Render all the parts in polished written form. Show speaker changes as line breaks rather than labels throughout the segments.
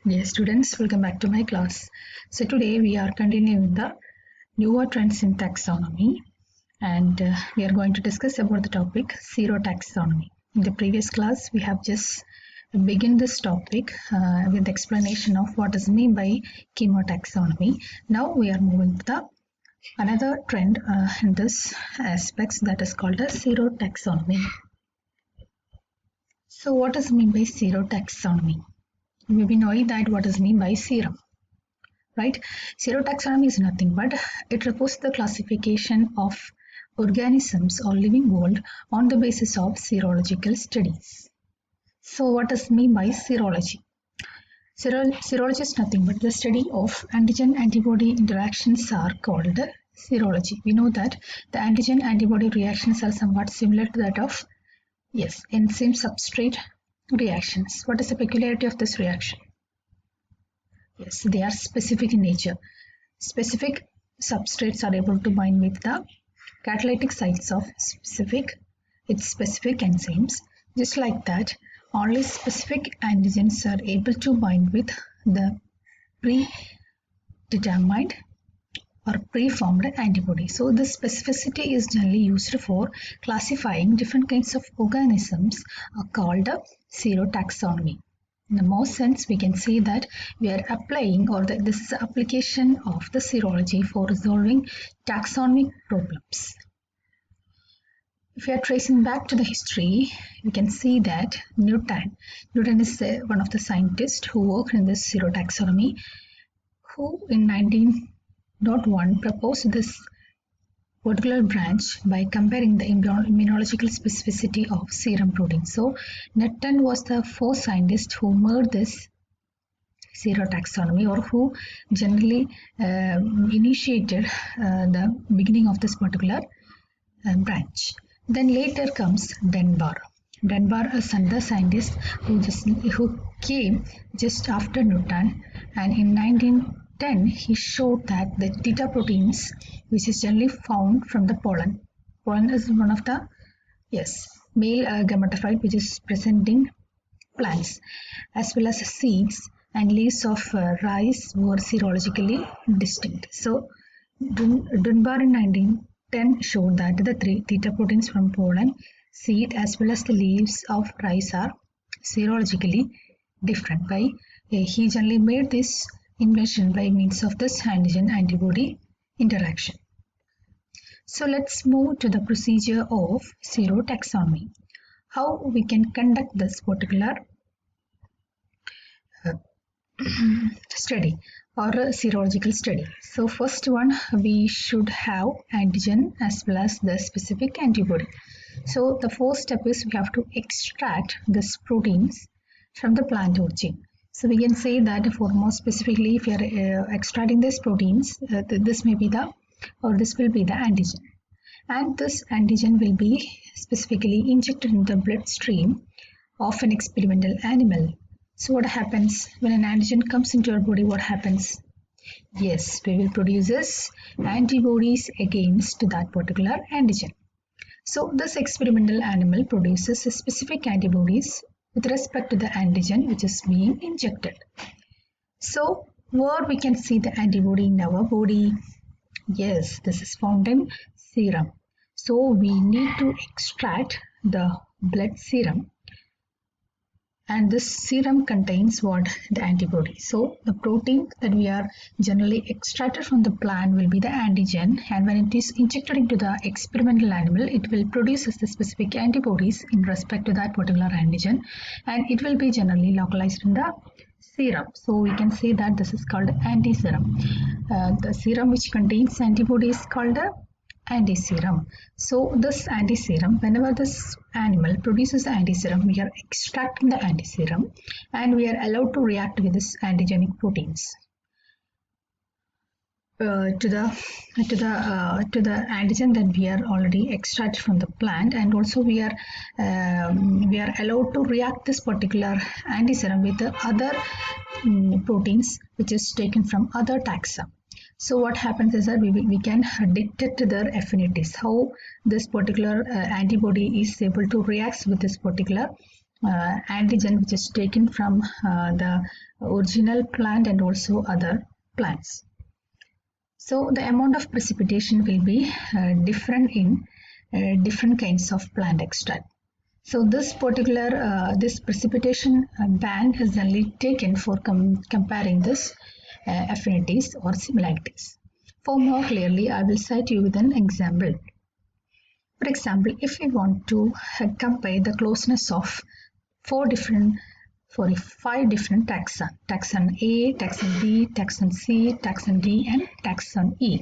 Dear students, welcome back to my class. So today we are continuing the newer trends in taxonomy, and we are going to discuss about the topic serotaxonomy. In the previous class, we have just begun this topic with the explanation of what is meant by chemotaxonomy. Now we are moving to the another trend in this aspects that is called as serotaxonomy. So what is meant by serotaxonomy? You may be knowing that what is meant by serum, right? Serotaxonomy is nothing but it refers to the classification of organisms or living world on the basis of serological studies. So what is meant by serology? Serology is nothing but the study of antigen-antibody interactions are called serology. We know that the antigen-antibody reactions are somewhat similar to that of enzyme substrate reactions. What is the peculiarity of this reaction? Yes, they are specific in nature. Specific substrates are able to bind with the catalytic sites of specific enzymes. Just like that, only specific antigens are able to bind with the predetermined or preformed antibody. So the specificity is generally used for classifying different kinds of organisms called serotaxonomy. In the most sense, we can say that we are applying or that this is the application of the serology for resolving taxonomic problems. If we are tracing back to the history, we can see that Newton is one of the scientists who worked in this serotaxonomy, who in 1901 proposed this particular branch by comparing the immunological specificity of serum protein. So Newton was the first scientist who made this serotaxonomy, or who generally initiated the beginning of this particular branch. Then later comes Dunbar. Dunbar is another scientist who came just after Newton, and in 1910 he showed that the theta proteins, which is generally found from the pollen. Pollen is one of the male gametophyte which is present in plants, as well as seeds and leaves of rice were serologically distinct. So Dunbar in 1910 showed that the three theta proteins from pollen, seed as well as the leaves of rice are serologically different. He generally made this invention by means of this antigen antibody interaction. So let's move to the procedure of serotaxonomy. How we can conduct this particular study or a serological study. So first one, we should have antigen as well as the specific antibody. So the first step is we have to extract these proteins from the plant origin. So we can say that for more specifically, if you are extracting these proteins, this will be the antigen, and this antigen will be specifically injected in the bloodstream of an experimental animal. So what happens when an antigen comes into your body? What happens? Yes, we will produce antibodies against that particular antigen. So this experimental animal produces specific antibodies with respect to the antigen which is being injected. So where we can see the antibody in our body? Yes, this is found in serum. So we need to extract the blood serum, and this serum contains what? The antibody. So the protein that we are generally extracted from the plant will be the antigen, and when it is injected into the experimental animal, it will produce the specific antibodies in respect to that particular antigen, and it will be generally localized in the serum. So we can say that this is called antiserum. The serum which contains antibody is called a antiserum. So this antiserum, whenever this animal produces antiserum, we are extracting the antiserum and we are allowed to react with this antigenic proteins to the antigen that we are already extracted from the plant, and also we are allowed to react this particular antiserum with the other proteins which is taken from other taxa. So what happens is that we can detect their affinities, how this particular antibody is able to react with this particular antigen which is taken from the original plant and also other plants. So the amount of precipitation will be different in different kinds of plant extract. So this particular this precipitation band is generally taken for comparing this affinities or similarities. For more clearly, I will cite you with an example. For example, if we want to compare the closeness of five different taxa: taxon A, taxon B, taxon C, taxon D, and taxon E.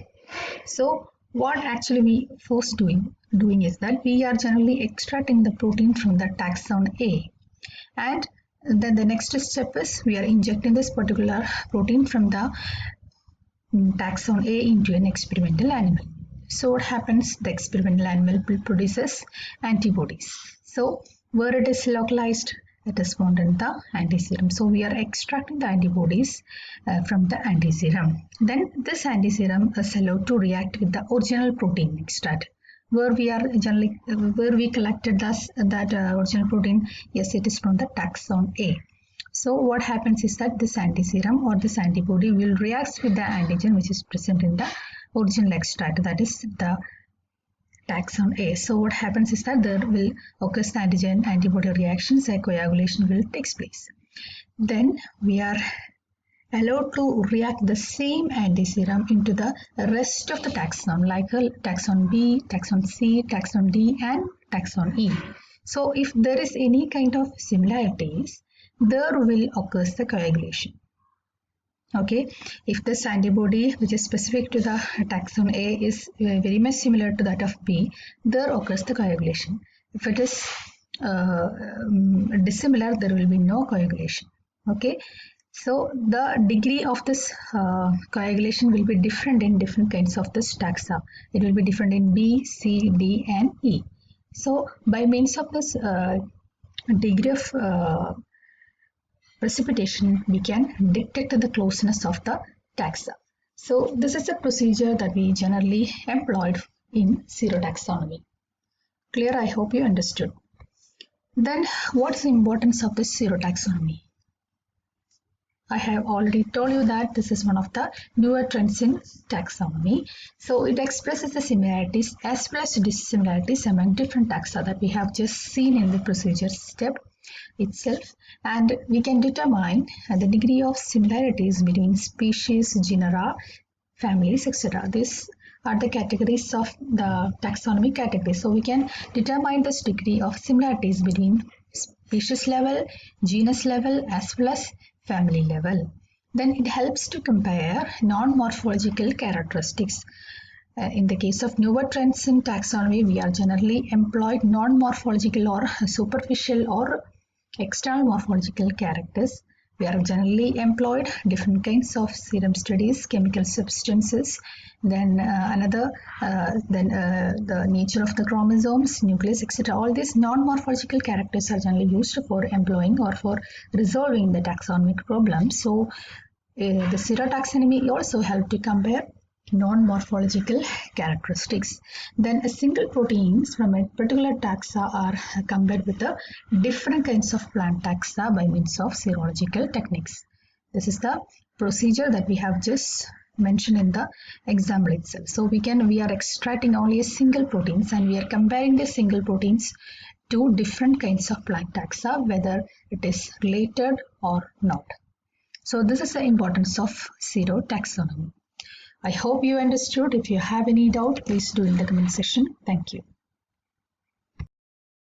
So what actually we first doing is that we are generally extracting the protein from the taxon A, and then the next step is we are injecting this particular protein from the taxon A into an experimental animal. So what happens? The experimental animal produces antibodies. So where it is localized, it is found in the antiserum. So we are extracting the antibodies from the antiserum. Then this antiserum is allowed to react with the original protein extract. Where we collected that original protein, yes, it is from the taxon A. So what happens is that this antiserum or this antibody will react with the antigen which is present in the original extract, that is the taxon A. So what happens is that there will occur the antigen antibody reactions and coagulation will take place. Then we are allowed to react the same antiserum into the rest of the taxon, like taxon B, taxon C, taxon D, and taxon E. So if there is any kind of similarities, there will occur the coagulation. Okay, if this antibody which is specific to the taxon A is very much similar to that of B, there occurs the coagulation. If it is dissimilar, there will be no coagulation. Okay, so the degree of this coagulation will be different in different kinds of this taxa. It will be different in B, C, D, and E. So by means of this degree of precipitation, we can detect the closeness of the taxa. So this is a procedure that we generally employed in serotaxonomy. Clear? I hope you understood. Then what's the importance of this serotaxonomy? I have already told you that this is one of the newer trends in taxonomy. So it expresses the similarities as well as dissimilarities among different taxa that we have just seen in the procedure step itself, and we can determine the degree of similarities between species, genera, families, etc. These are the categories of the taxonomy categories. So we can determine this degree of similarities between species level, genus level, as well as family level. Then it helps to compare non-morphological characteristics. In the case of newer trends in taxonomy, we are generally employed non-morphological or superficial or external morphological characters. We are generally employed different kinds of serum studies, chemical substances, then the nature of the chromosomes, nucleus, etc. All these non-morphological characters are generally used for employing or for resolving the taxonomic problem. So the serotaxonomy also help to compare non-morphological characteristics. Then a single proteins from a particular taxa are compared with the different kinds of plant taxa by means of serological techniques. This is the procedure that we have just mentioned in the example itself. So we are extracting only a single proteins and we are comparing the single proteins to different kinds of plant taxa, whether it is related or not. So this is the importance of serotaxonomy. I hope you understood. If you have any doubt, please do in the comment section. Thank you.